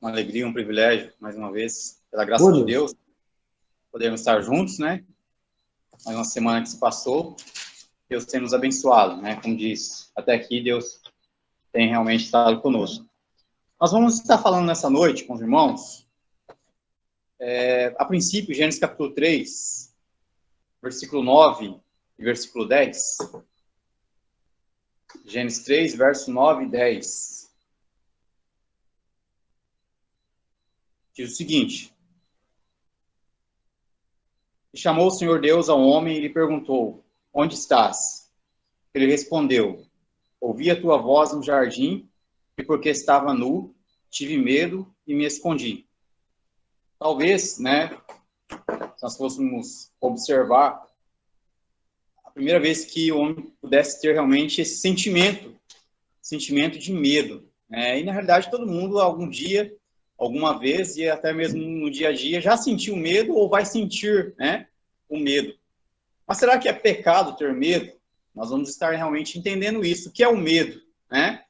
uma alegria, um privilégio, mais uma vez, pela graça de Deus, podermos estar juntos, né? Mais uma semana que se passou, Deus tem nos abençoado, né? Como diz, até aqui Deus tem realmente estado conosco. Nós vamos estar falando nessa noite com os irmãos, a princípio, Gênesis capítulo 3, versículo 9 e versículo 10. Gênesis 3, verso 9 e 10. Diz o seguinte: E chamou o Senhor Deus ao homem e lhe perguntou: Onde estás? Ele respondeu: Ouvi a tua voz no jardim, e porque estava nu, tive medo e me escondi. Talvez, né, se nós fôssemos observar, a primeira vez que o homem pudesse ter realmente esse sentimento de medo. E, na realidade, todo mundo, algum dia, alguma vez, e até mesmo no dia a dia, já sentiu medo ou vai sentir, né, o medo. Mas será que é pecado ter medo? Nós vamos estar realmente entendendo isso. O que é o medo, né?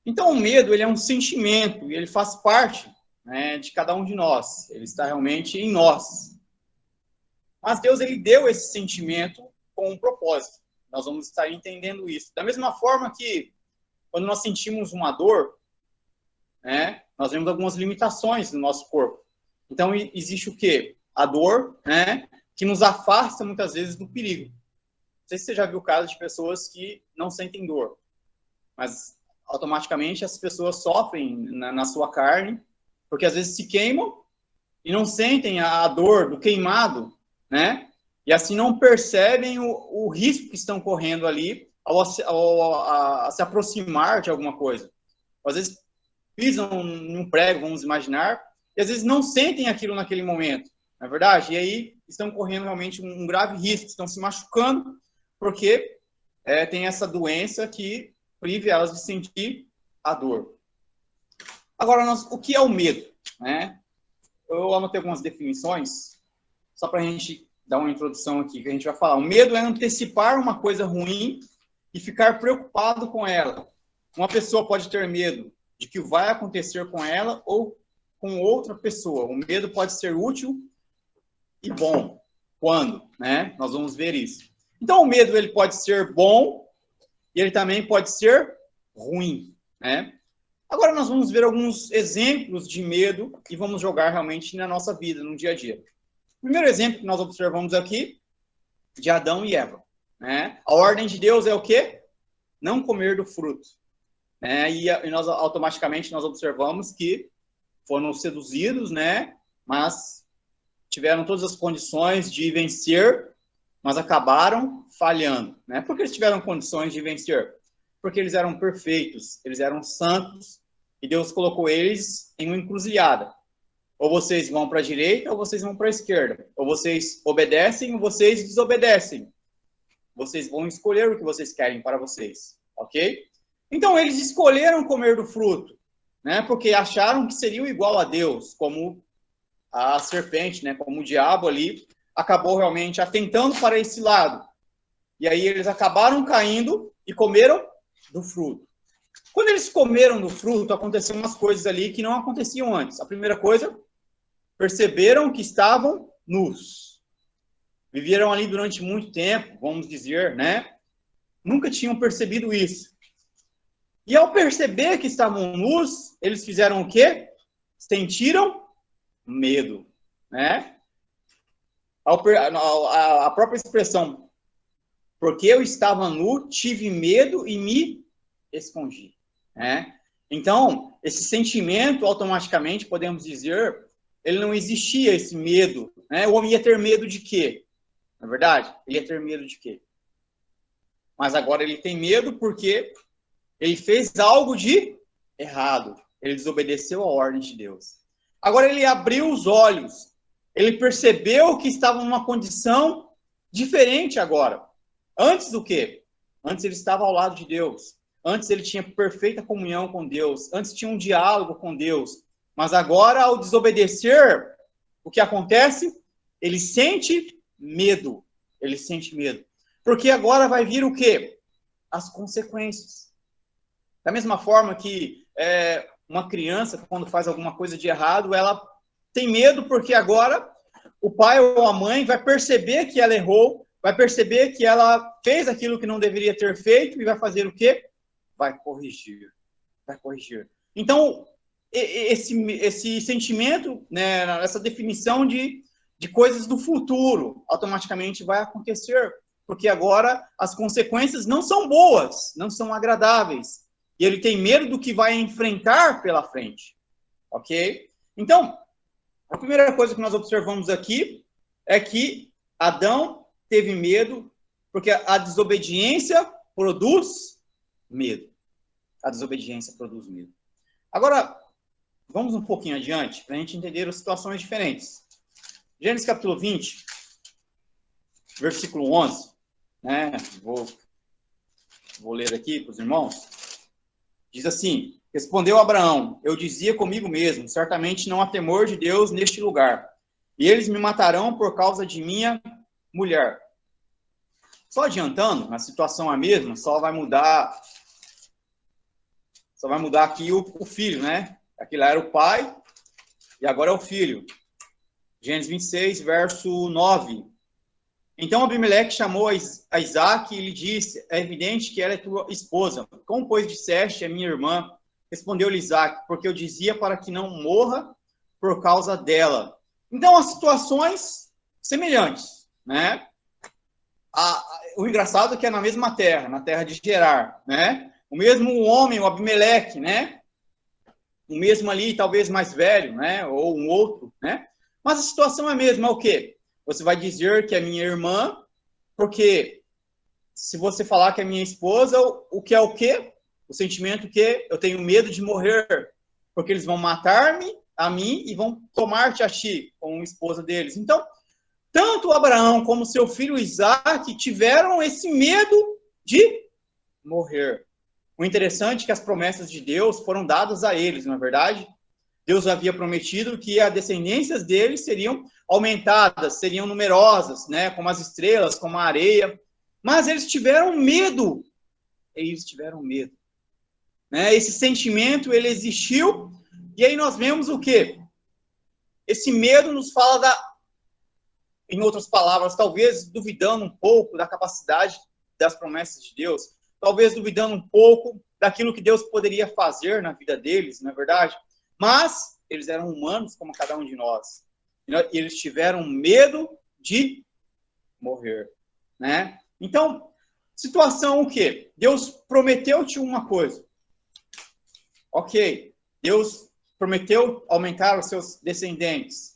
Então, o medo, ele é um sentimento, e ele faz parte, né, de cada um de nós. Ele está realmente em nós. Mas Deus, ele deu esse sentimento com um propósito. Nós vamos estar entendendo isso. Da mesma forma que, quando nós sentimos uma dor, né, nós vemos algumas limitações no nosso corpo. Então, existe o quê? A dor, né, que nos afasta, muitas vezes, do perigo. Não sei se você já viu casos de pessoas que não sentem dor, mas automaticamente as pessoas sofrem na sua carne, porque às vezes se queimam e não sentem a dor do queimado, né? E assim não percebem o risco que estão correndo ali ao se aproximar de alguma coisa. Às vezes pisam num prego, vamos imaginar, e às vezes não sentem aquilo naquele momento, não é verdade? E aí estão correndo realmente um grave risco, estão se machucando, porque tem essa doença que prive elas de sentir a dor. Agora, o que é o medo? Né? Eu anotei algumas definições, só para a gente dar uma introdução aqui, que a gente vai falar. O medo é antecipar uma coisa ruim e ficar preocupado com ela. Uma pessoa pode ter medo de que vai acontecer com ela ou com outra pessoa. O medo pode ser útil e bom. Quando? Né? Nós vamos ver isso. Então, o medo, ele pode ser bom e ele também pode ser ruim, né? Agora nós vamos ver alguns exemplos de medo e vamos jogar realmente na nossa vida, no dia a dia. O primeiro exemplo que nós observamos aqui, de Adão e Eva, né? A ordem de Deus é o quê? Não comer do fruto. E nós automaticamente nós observamos que foram seduzidos, né? Mas tiveram todas as condições de vencer, mas acabaram falhando, né? Por que eles tiveram condições de vencer? Porque eles eram perfeitos, eles eram santos, e Deus colocou eles em uma encruzilhada. Ou vocês vão para a direita, ou vocês vão para a esquerda. Ou vocês obedecem, ou vocês desobedecem. Vocês vão escolher o que vocês querem para vocês, ok? Então, eles escolheram comer do fruto, né? Porque acharam que seriam igual a Deus, como a serpente, né? Como o diabo ali acabou realmente atentando para esse lado. E aí eles acabaram caindo e comeram do fruto. Quando eles comeram do fruto, aconteceram umas coisas ali que não aconteciam antes. A primeira coisa, perceberam que estavam nus. Viveram ali durante muito tempo, vamos dizer, né? Nunca tinham percebido isso. E ao perceber que estavam nus, eles fizeram o quê? Sentiram medo, né? A própria expressão, porque eu estava nu, tive medo e me escondi. Né? Então, esse sentimento, automaticamente, podemos dizer, ele não existia, esse medo. Né? O homem ia ter medo de quê? Na verdade, ele ia ter medo de quê? Mas agora ele tem medo porque ele fez algo de errado. Ele desobedeceu a ordem de Deus. Agora ele abriu os olhos. Ele percebeu que estava numa condição diferente agora. Antes do quê? Antes ele estava ao lado de Deus. Antes ele tinha perfeita comunhão com Deus. Antes tinha um diálogo com Deus. Mas agora, ao desobedecer, o que acontece? Ele sente medo. Ele sente medo. Porque agora vai vir o quê? As consequências. Da mesma forma que uma criança, quando faz alguma coisa de errado, ela tem medo porque agora o pai ou a mãe vai perceber que ela errou, vai perceber que ela fez aquilo que não deveria ter feito e vai fazer o quê? Vai corrigir. Vai corrigir. Então, esse sentimento, né, essa definição de coisas do futuro, automaticamente vai acontecer, porque agora as consequências não são boas, não são agradáveis, e ele tem medo do que vai enfrentar pela frente, ok? Então, a primeira coisa que nós observamos aqui é que Adão teve medo, porque a desobediência produz medo. A desobediência produz medo. Agora, vamos um pouquinho adiante, para a gente entender as situações diferentes. Gênesis capítulo 20, versículo 11, né? Vou ler aqui para os irmãos. Diz assim: respondeu Abraão, eu dizia comigo mesmo, certamente não há temor de Deus neste lugar, e eles me matarão por causa de minha mulher. Só adiantando, a situação é a mesma, só vai mudar aqui o filho, né? Aqui lá era o pai, e agora é o filho. Gênesis 26, verso 9. Então Abimeleque chamou a Isaque e lhe disse, é evidente que ela é tua esposa. Como, pois, disseste, é minha irmã? Respondeu-lhe Isaque, porque eu dizia para que não morra por causa dela. Então, as situações semelhantes, né? O engraçado é que é na mesma terra, na terra de Gerar, né? O mesmo homem, o Abimeleque, né? O mesmo ali, talvez mais velho, né? Ou um outro, né? Mas a situação é a mesma, é o quê? Você vai dizer que é minha irmã, porque se você falar que é minha esposa, o que é o quê? O sentimento que eu tenho medo de morrer, porque eles vão matar-me, a mim, e vão tomar-te a ti, como esposa deles. Então, tanto Abraão como seu filho Isaque tiveram esse medo de morrer. O interessante é que as promessas de Deus foram dadas a eles, não é verdade? Deus havia prometido que as descendências deles seriam aumentadas, seriam numerosas, né? Como as estrelas, como a areia. Mas eles tiveram medo. Eles tiveram medo. Né? Esse sentimento, ele existiu. E aí nós vemos o quê? Esse medo nos fala em outras palavras, talvez duvidando um pouco da capacidade das promessas de Deus. Talvez duvidando um pouco daquilo que Deus poderia fazer na vida deles, não é verdade? Mas eles eram humanos como cada um de nós. E eles tiveram medo de morrer, né? Então, situação o quê? Deus prometeu-te uma coisa. Ok, Deus prometeu aumentar os seus descendentes.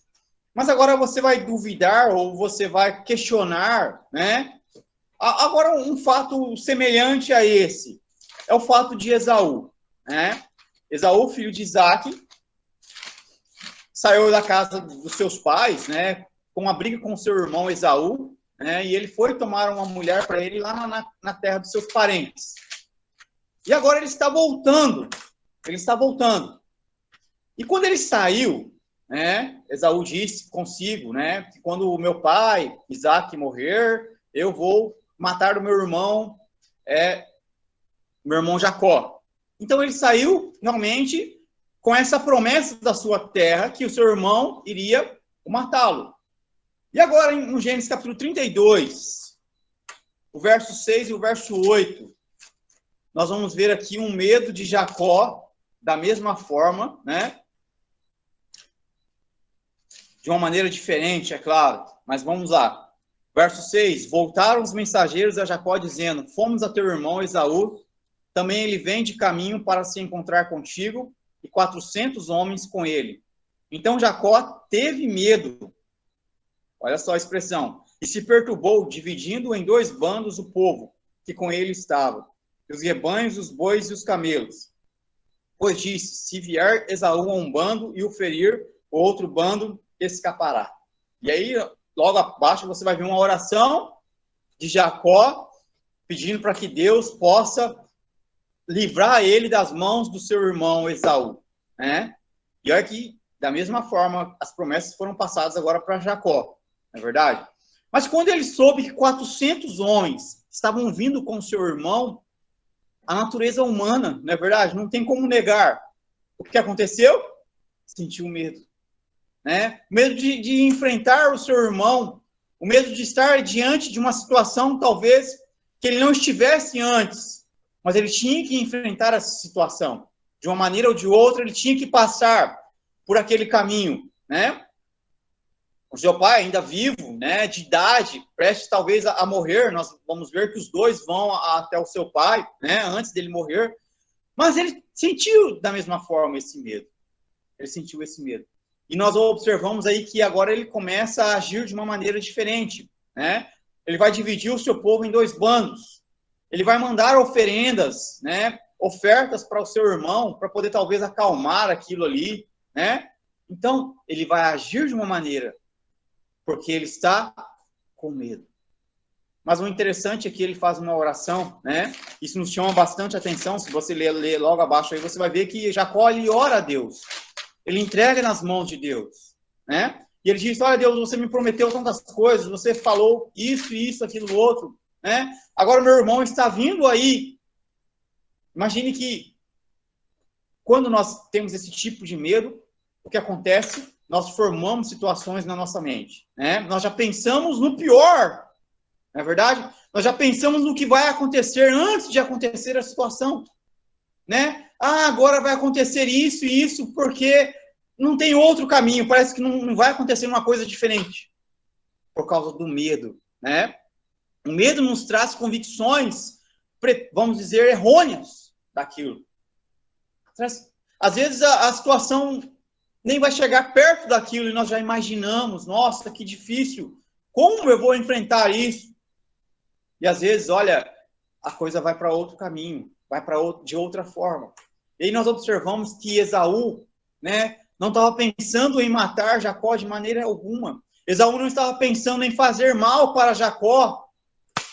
Mas agora você vai duvidar ou você vai questionar, né? Agora, um fato semelhante a esse é o fato de Esaú, né? Esaú, filho de Isaque, saiu da casa dos seus pais, né? Com uma briga com seu irmão Esaú, né? E ele foi tomar uma mulher para ele lá na terra dos seus parentes. E agora ele está voltando. Ele está voltando. E quando ele saiu, né? Esaú disse consigo, né? Que quando o meu pai, Isaque, morrer, eu vou matar o meu irmão Jacó. Então ele saiu realmente com essa promessa da sua terra que o seu irmão iria matá-lo. E agora em Gênesis capítulo 32, o verso 6 e o verso 8, nós vamos ver aqui um medo de Jacó da mesma forma, né? De uma maneira diferente, é claro, mas vamos lá. Verso 6, voltaram os mensageiros a Jacó dizendo, fomos a teu irmão Esaú, também ele vem de caminho para se encontrar contigo, e 400 homens com ele. Então Jacó teve medo, olha só a expressão, e se perturbou, dividindo em dois bandos o povo, que com ele estava, os rebanhos, os bois e os camelos. Pois disse, se vier Esaú a um bando e o ferir, o outro bando escapará. E aí, logo abaixo, você vai ver uma oração de Jacó, pedindo para que Deus possa livrar ele das mãos do seu irmão Esaú, né? E olha que, da mesma forma, as promessas foram passadas agora para Jacó, não é verdade? Mas quando ele soube que 400 homens estavam vindo com seu irmão, a natureza humana, não é verdade? Não tem como negar. O que aconteceu? Sentiu medo. Né? O medo de enfrentar o seu irmão, o medo de estar diante de uma situação, talvez, que ele não estivesse antes, mas ele tinha que enfrentar essa situação. De uma maneira ou de outra, ele tinha que passar por aquele caminho, né? O seu pai, ainda vivo, né, de idade, prestes talvez a morrer, nós vamos ver que os dois vão até o seu pai, né, antes dele morrer, mas ele sentiu da mesma forma esse medo. Ele sentiu esse medo. E nós observamos aí que agora ele começa a agir de uma maneira diferente, né? Ele vai dividir o seu povo em dois bandos. Ele vai mandar oferendas, né, ofertas para o seu irmão, para poder talvez acalmar aquilo ali, né? Então, ele vai agir de uma maneira, porque ele está com medo. Mas o interessante é que ele faz uma oração, né? Isso nos chama bastante atenção. Se você ler logo abaixo aí, você vai ver que Jacó, ele ora a Deus. Ele entrega nas mãos de Deus, né? E ele diz, olha Deus, você me prometeu tantas coisas, você falou isso, aquilo, outro, né? Agora meu irmão está vindo aí. Imagine que quando nós temos esse tipo de medo, o que acontece? Nós formamos situações na nossa mente, né? Nós já pensamos no pior, não é verdade? Nós já pensamos no que vai acontecer antes de acontecer a situação, né? Ah, agora vai acontecer isso e isso, porque não tem outro caminho, parece que não vai acontecer uma coisa diferente, por causa do medo, né? O medo nos traz convicções, vamos dizer, errôneas daquilo. Às vezes a situação nem vai chegar perto daquilo e nós já imaginamos, nossa, que difícil, como eu vou enfrentar isso? E às vezes, olha, a coisa vai para outro caminho, vai para de outra forma. E aí nós observamos que Esaú, né, não estava pensando em matar Jacó de maneira alguma. Esaú não estava pensando em fazer mal para Jacó.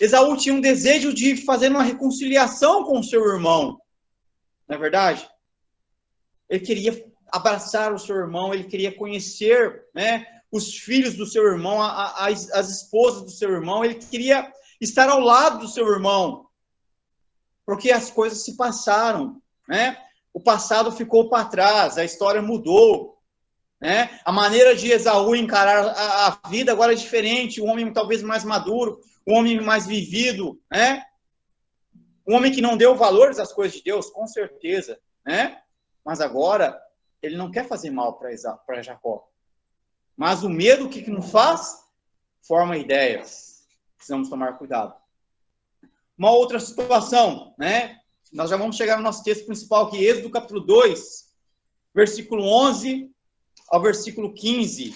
Esaú tinha um desejo de fazer uma reconciliação com o seu irmão. Não é verdade? Ele queria abraçar o seu irmão, ele queria conhecer, né, os filhos do seu irmão, as esposas do seu irmão, ele queria estar ao lado do seu irmão, porque as coisas se passaram, né? O passado ficou para trás, a história mudou, né? A maneira de Esaú encarar a vida agora é diferente, um homem talvez mais maduro, um homem mais vivido, né? Um homem que não deu valores às coisas de Deus, com certeza, né? Mas agora ele não quer fazer mal para Jacó. Mas o medo, o que não faz? Forma ideias. Precisamos tomar cuidado. Uma outra situação, né? Nós já vamos chegar no nosso texto principal aqui, Êxodo capítulo 2, versículo 11 ao versículo 15.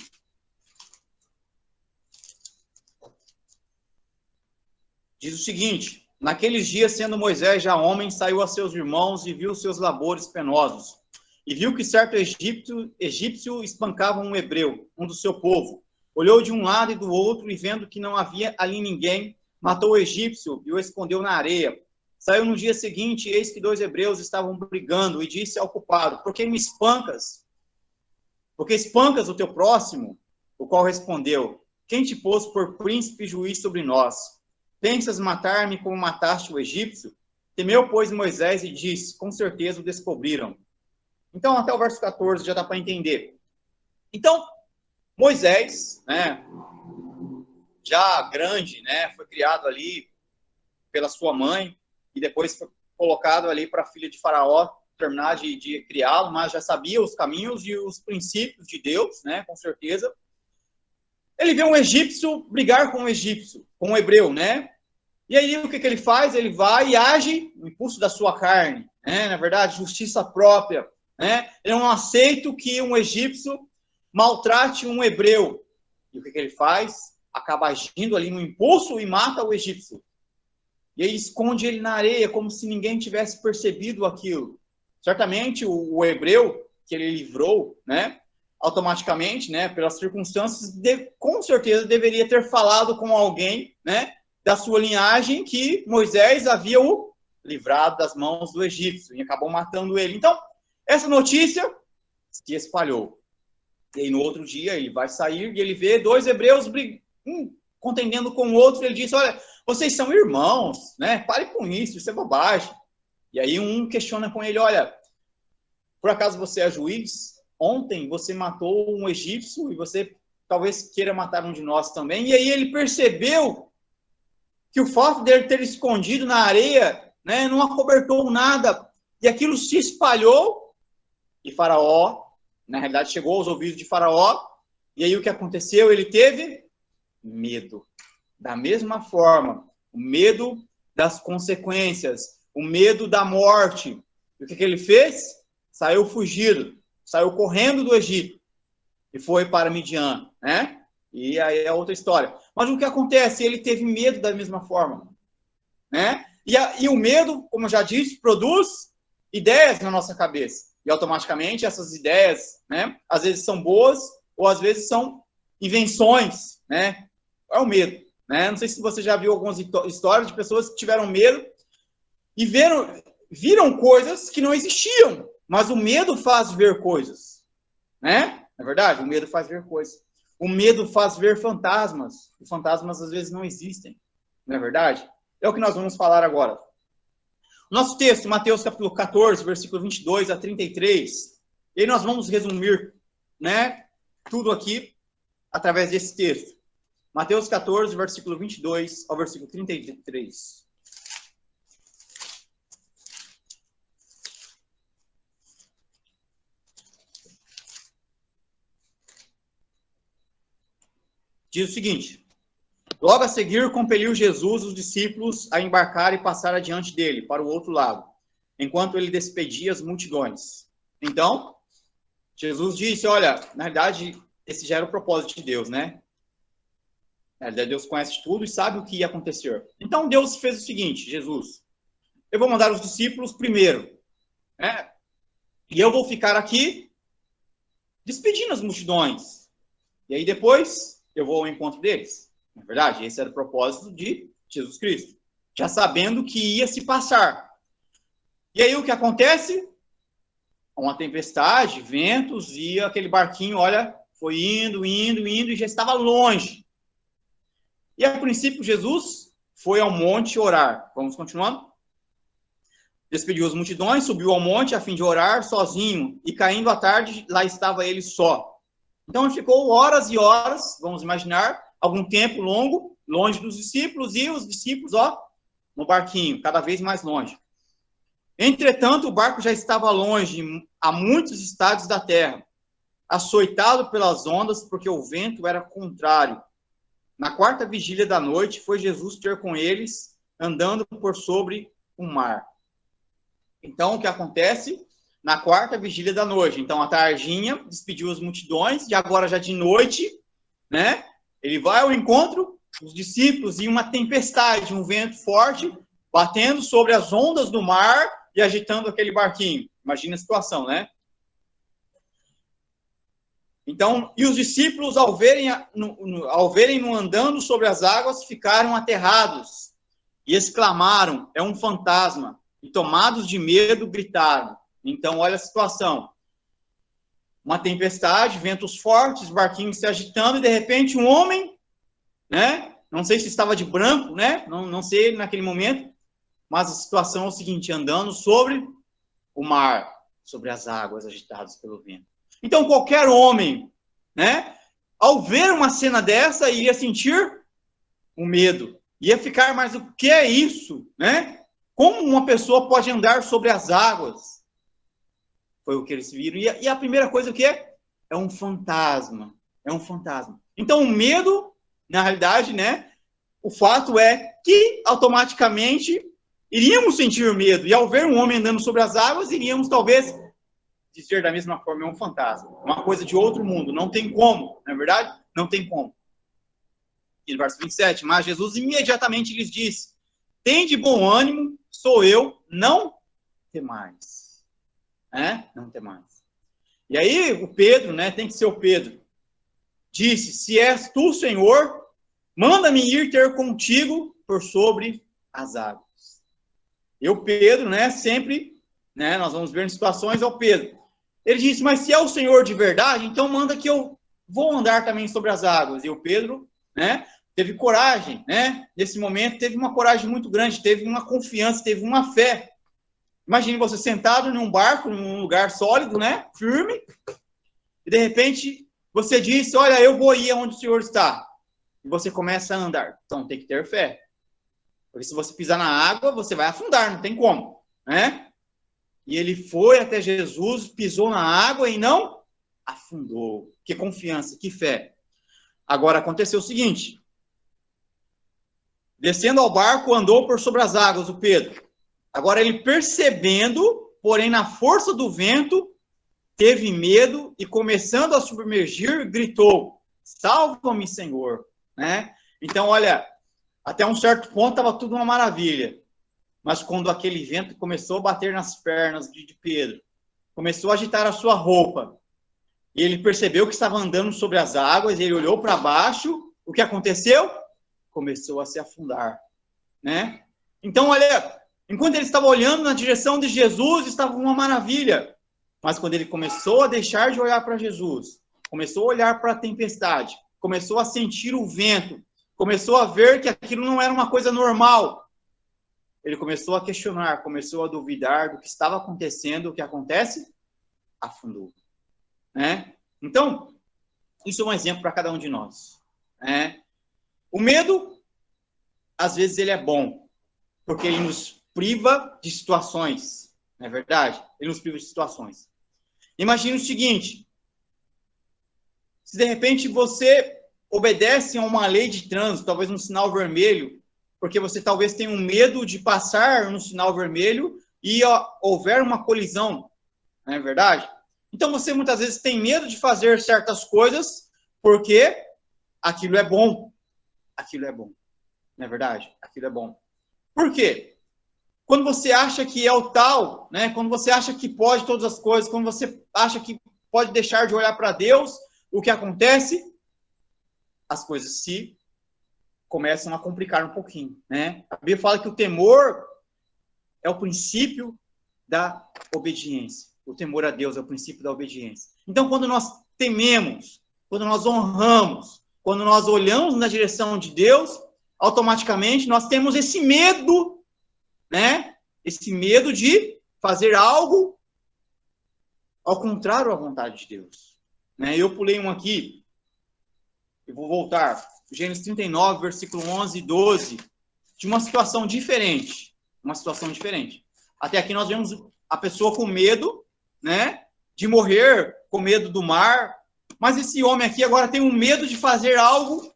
Diz o seguinte: naqueles dias, sendo Moisés já homem, saiu a seus irmãos e viu seus labores penosos. E viu que certo egípcio espancava um hebreu, um do seu povo. Olhou de um lado e do outro, e vendo que não havia ali ninguém, matou o egípcio e o escondeu na areia. Saiu no dia seguinte, e eis que 2 hebreus estavam brigando, e disse ao culpado: por que me espancas? Por que espancas o teu próximo? O qual respondeu: quem te pôs por príncipe e juiz sobre nós? Pensas matar-me como mataste o egípcio? Temeu, pois, Moisés e disse: com certeza o descobriram. Então, até o verso 14 já dá para entender. Então, Moisés, né, já grande, né, foi criado ali pela sua mãe e depois foi colocado ali para a filha de Faraó terminar de criá-lo, mas já sabia os caminhos e os princípios de Deus, né, com certeza. Ele vê um egípcio brigar com um egípcio, com um hebreu, né? E aí o que ele faz? Ele vai e age no impulso da sua carne, né? Na verdade, justiça própria, né? Ele não aceita que um egípcio maltrate um hebreu. E o que ele faz? Acaba agindo ali no impulso e mata o egípcio. E aí esconde ele na areia, como se ninguém tivesse percebido aquilo. Certamente o hebreu que ele livrou, né? Automaticamente, né? Pelas circunstâncias, com certeza deveria ter falado com alguém, né? Da sua linhagem, que Moisés havia o livrado das mãos do egípcio e acabou matando ele. Então, essa notícia se espalhou. E aí, no outro dia, ele vai sair e ele vê 2 hebreus contendendo com o outro. Ele diz: olha, vocês são irmãos, né? Pare com isso é bobagem. E aí um questiona com ele: olha, Por acaso você é juiz? Ontem você matou um egípcio e você talvez queira matar um de nós também. E aí ele percebeu que o fato dele ter escondido na areia, né, não acobertou nada. E aquilo se espalhou. E Faraó, na realidade, chegou aos ouvidos de Faraó. E aí o que aconteceu? Ele teve medo. Da mesma forma, o medo das consequências, o medo da morte. E o que ele fez? Saiu fugido, saiu correndo do Egito e foi para Midian, né? E aí é outra história. Mas o que acontece? Ele teve medo da mesma forma, né? E o medo, como eu já disse, produz ideias na nossa cabeça. E automaticamente essas ideias, né? Às vezes são boas ou às vezes são invenções, né? É o medo, né? Não sei se você já viu algumas histórias de pessoas que tiveram medo e viram coisas que não existiam. Mas o medo faz ver coisas, né? É verdade? O medo faz ver coisas. O medo faz ver fantasmas. Os fantasmas, às vezes, não existem. Não é verdade? É o que nós vamos falar agora. O nosso texto, Mateus capítulo 14, versículo 22 a 33. E aí nós vamos resumir, né, tudo aqui através desse texto. Mateus 14, versículo 22 ao versículo 33. Diz o seguinte: logo a seguir compeliu Jesus os discípulos a embarcar e passar adiante dele, para o outro lado, enquanto ele despedia as multidões. Então, Jesus disse, olha, na realidade, esse já era o propósito de Deus, né? Na realidade, Deus conhece tudo e sabe o que ia acontecer. Então, Deus fez o seguinte, Jesus, eu vou mandar os discípulos primeiro, né? E eu vou ficar aqui despedindo as multidões. E aí depois eu vou ao encontro deles. Na verdade, esse era o propósito de Jesus Cristo. Já sabendo que ia se passar. E aí o que acontece? Uma tempestade, ventos, e aquele barquinho, olha, foi indo e já estava longe. E a princípio Jesus foi ao monte orar. Vamos continuando? Despediu as multidões, subiu ao monte a fim de orar sozinho. E caindo à tarde, lá estava ele só. Então ele ficou horas e horas, vamos imaginar, algum tempo longo, longe dos discípulos, e os discípulos, ó, no barquinho, cada vez mais longe. Entretanto, o barco já estava longe, a muitos estados da terra, açoitado pelas ondas, porque o vento era contrário. Na quarta vigília da noite, foi Jesus ter com eles, andando por sobre o mar. Então, o que acontece? Na quarta vigília da noite. Então, a tardinha despediu as multidões, e agora já de noite, né? Ele vai ao encontro dos discípulos em uma tempestade, um vento forte, batendo sobre as ondas do mar e agitando aquele barquinho. Imagina a situação, né? Então, e os discípulos, ao verem-no andando sobre as águas, ficaram aterrados e exclamaram, é um fantasma. E tomados de medo, gritaram. Então, olha a situação. Uma tempestade, ventos fortes, barquinhos se agitando, e de repente um homem, né? Não sei se estava de branco, né? Não sei naquele momento, mas a situação é o seguinte, andando sobre o mar, sobre as águas agitadas pelo vento. Então, qualquer homem, né? Ao ver uma cena dessa, iria sentir o medo. Ia ficar, mas o que é isso, né? Como uma pessoa pode andar sobre as águas? Foi o que eles viram. E a primeira coisa o que é? É um fantasma. É um fantasma. Então, o medo, na realidade, né? O fato é que, automaticamente, iríamos sentir medo. E ao ver um homem andando sobre as águas, iríamos, talvez, dizer da mesma forma, é um fantasma. Uma coisa de outro mundo. Não tem como, não é verdade? Não tem como. E no verso 27, mas Jesus imediatamente lhes disse, tende bom ânimo, sou eu, não temais. Não temais. E aí, o Pedro, né, tem que ser o Pedro, disse, se és tu, Senhor, manda-me ir ter contigo por sobre as águas. E o Pedro, né, sempre, né, nós vamos ver em situações, é o Pedro. Ele disse, mas se é o Senhor de verdade, então manda que eu vou andar também sobre as águas. E o Pedro, né, teve coragem, né, nesse momento teve uma coragem muito grande, teve uma confiança, teve uma fé. Imagine você sentado num barco, num lugar sólido, né? Firme. E de repente você diz, olha, eu vou ir aonde o Senhor está. E você começa a andar. Então tem que ter fé. Porque se você pisar na água, você vai afundar, não tem como, né? E ele foi até Jesus, pisou na água e não afundou. Que confiança, que fé. Agora aconteceu o seguinte. Descendo ao barco, andou por sobre as águas o Pedro. Agora ele percebendo, porém na força do vento, teve medo e começando a submergir, gritou, salva-me, Senhor. Né? Então, olha, até um certo ponto estava tudo uma maravilha. Mas quando aquele vento começou a bater nas pernas de Pedro, começou a agitar a sua roupa, e ele percebeu que estava andando sobre as águas, e ele olhou para baixo, o que aconteceu? Começou a se afundar. Né? Então, olha, enquanto ele estava olhando na direção de Jesus, estava uma maravilha. Mas quando ele começou a deixar de olhar para Jesus, começou a olhar para a tempestade, começou a sentir o vento, começou a ver que aquilo não era uma coisa normal, ele começou a questionar, começou a duvidar do que estava acontecendo, o que acontece? Afundou. Né? Então, isso é um exemplo para cada um de nós. Né? O medo, às vezes, ele é bom, porque ele nos priva de situações, não é verdade? Ele nos priva de situações. Imagine o seguinte, se de repente você obedece a uma lei de trânsito, talvez um sinal vermelho, porque você talvez tenha um medo de passar no sinal vermelho e houver uma colisão, não é verdade? Então você muitas vezes tem medo de fazer certas coisas porque aquilo é bom. Aquilo é bom, não é verdade? Aquilo é bom. Por quê? Quando você acha que é o tal, né? Quando você acha que pode todas as coisas, quando você acha que pode deixar de olhar para Deus, o que acontece? As coisas se começam a complicar um pouquinho, né? A Bíblia fala que o temor é o princípio da obediência. O temor a Deus é o princípio da obediência. Então, quando nós tememos, quando nós honramos, quando nós olhamos na direção de Deus, automaticamente nós temos esse medo, né? Esse medo de fazer algo ao contrário à vontade de Deus. Né? Eu pulei um aqui, eu vou voltar. Gênesis 39, versículo 11 e 12, de uma situação diferente. Uma situação diferente. Até aqui nós vemos a pessoa com medo, né, de morrer, com medo do mar, mas esse homem aqui agora tem um medo de fazer algo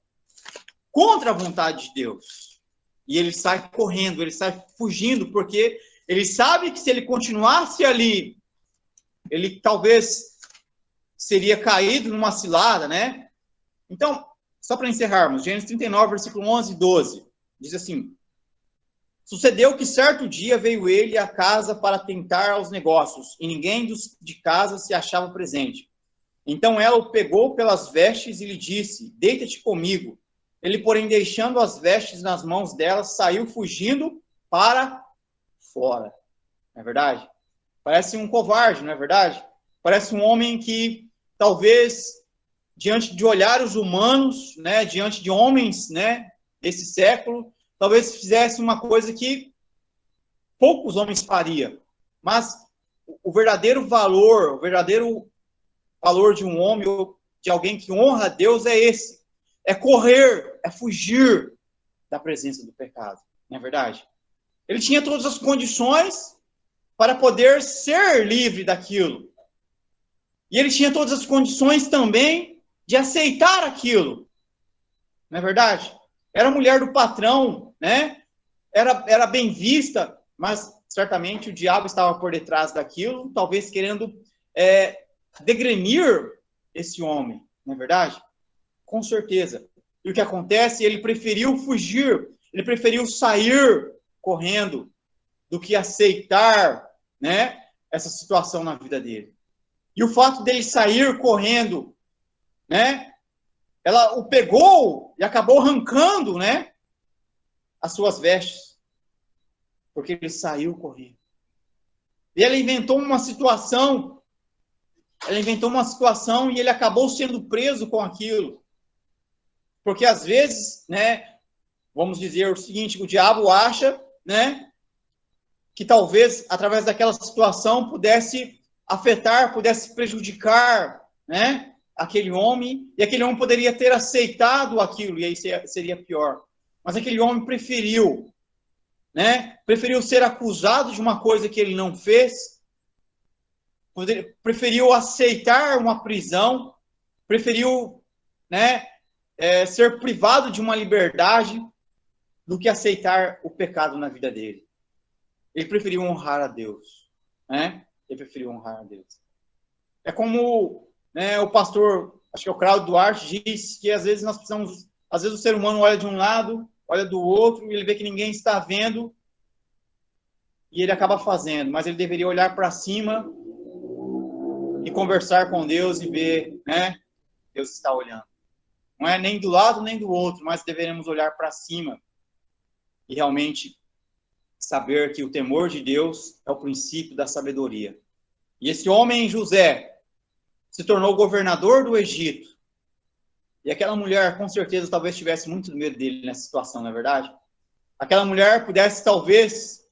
contra a vontade de Deus. E ele sai correndo, ele sai fugindo, porque ele sabe que se ele continuasse ali, ele talvez seria caído numa cilada, né? Então, só para encerrarmos, Gênesis 39, versículo 11 e 12, diz assim, sucedeu que certo dia veio ele à casa para tentar aos negócios, e ninguém de casa se achava presente. Então ela o pegou pelas vestes e lhe disse, deita-te comigo. Ele, porém, deixando as vestes nas mãos dela, saiu fugindo para fora. Não é verdade? Parece um covarde, não é verdade? Parece um homem que, talvez, diante de olhares humanos, né, diante de homens, né, desse século, talvez fizesse uma coisa que poucos homens fariam. Mas o verdadeiro valor de um homem ou de alguém que honra a Deus é esse. É correr, é fugir da presença do pecado. Não é verdade? Ele tinha todas as condições para poder ser livre daquilo. E ele tinha todas as condições também de aceitar aquilo. Não é verdade? Era mulher do patrão, né? Era bem vista, mas certamente o diabo estava por detrás daquilo, talvez querendo degrenir esse homem, não é verdade? Com certeza. E o que acontece? Ele preferiu fugir, ele preferiu sair correndo do que aceitar, né, essa situação na vida dele. E o fato dele sair correndo, né, ela o pegou e acabou arrancando, né, as suas vestes, porque ele saiu correndo. E ela inventou uma situação e ele acabou sendo preso com aquilo. Porque às vezes, né, vamos dizer o seguinte, o diabo acha, né, que talvez, através daquela situação, pudesse afetar, pudesse prejudicar, né, aquele homem, e aquele homem poderia ter aceitado aquilo, e aí seria pior. Mas aquele homem preferiu, né, preferiu ser acusado de uma coisa que ele não fez, preferiu aceitar uma prisão, preferiu, né, ser privado de uma liberdade do que aceitar o pecado na vida dele. Ele preferiu honrar a Deus, né? Ele preferiu honrar a Deus. É como, né, o pastor, acho que é o Claudio Duarte, diz que às vezes nós precisamos, às vezes o ser humano olha de um lado, olha do outro, e ele vê que ninguém está vendo, e ele acaba fazendo, mas ele deveria olhar para cima e conversar com Deus e ver, né, Deus está olhando. Não é nem do lado nem do outro, mas deveremos olhar para cima e realmente saber que o temor de Deus é o princípio da sabedoria. E esse homem, José, se tornou governador do Egito. E aquela mulher, com certeza, talvez tivesse muito medo dele nessa situação, não é verdade? Aquela mulher pudesse, talvez,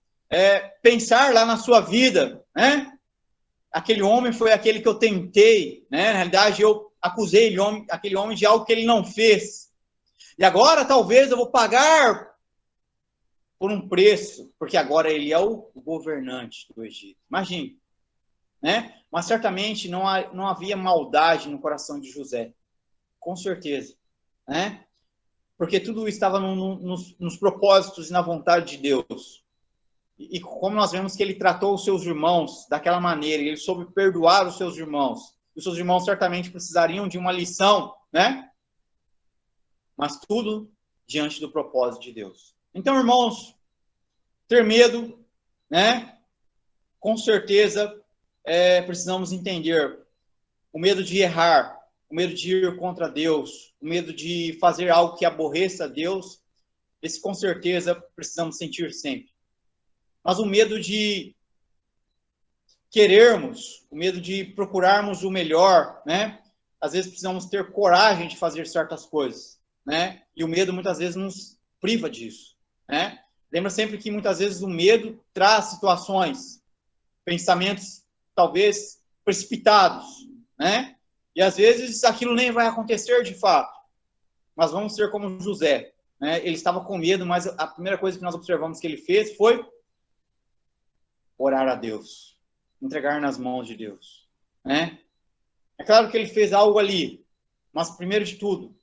pensar lá na sua vida, né? Aquele homem foi aquele que eu tentei, né? Na realidade, eu acusei aquele homem de algo que ele não fez. E agora, talvez, eu vou pagar por um preço, porque agora ele é o governante do Egito. Imagine, né? Mas certamente não havia maldade no coração de José, com certeza, né? Porque tudo estava nos propósitos e na vontade de Deus. E como nós vemos que ele tratou os seus irmãos daquela maneira, ele soube perdoar os seus irmãos. Os seus irmãos certamente precisariam de uma lição, né? Mas tudo diante do propósito de Deus. Então, irmãos, ter medo, né? Com certeza, precisamos entender o medo de errar, o medo de ir contra Deus, o medo de fazer algo que aborreça a Deus. Esse, com certeza, precisamos sentir sempre. Mas o medo de querermos, o medo de procurarmos o melhor, né? Às vezes precisamos ter coragem de fazer certas coisas, né? E o medo muitas vezes nos priva disso, né? Lembra sempre que muitas vezes o medo traz situações, pensamentos talvez precipitados, né? E às vezes aquilo nem vai acontecer de fato. Mas vamos ser como José, né? Ele estava com medo, mas a primeira coisa que nós observamos que ele fez foi orar a Deus, entregar nas mãos de Deus, né? É claro que ele fez algo ali, mas primeiro de tudo,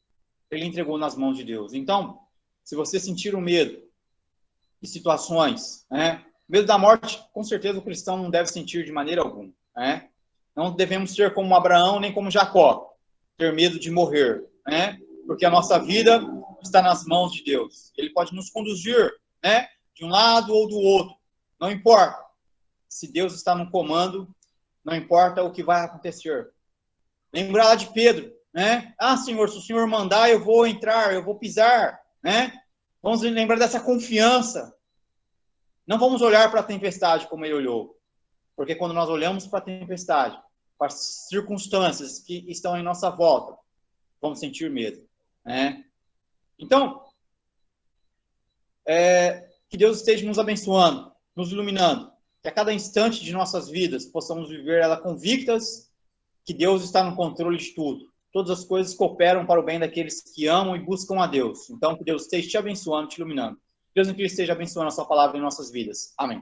ele entregou nas mãos de Deus. Então, se você sentir o medo de situações, né? Medo da morte, com certeza o cristão não deve sentir de maneira alguma, né? Não devemos ser como Abraão nem como Jacó, ter medo de morrer, né? Porque a nossa vida está nas mãos de Deus. Ele pode nos conduzir, né? De um lado ou do outro, não importa. Se Deus está no comando, não importa o que vai acontecer. Lembrar lá de Pedro, né? Ah, Senhor, se o Senhor mandar, eu vou entrar, eu vou pisar, né? Vamos lembrar dessa confiança. Não vamos olhar para a tempestade como ele olhou. Porque quando nós olhamos para a tempestade, para as circunstâncias que estão em nossa volta, vamos sentir medo, né? Então, que Deus esteja nos abençoando, nos iluminando, que a cada instante de nossas vidas possamos viver ela convictas que Deus está no controle de tudo. Todas as coisas cooperam para o bem daqueles que amam e buscam a Deus. Então, que Deus esteja te abençoando, te iluminando. Deus, que Ele esteja abençoando a sua palavra em nossas vidas. Amém.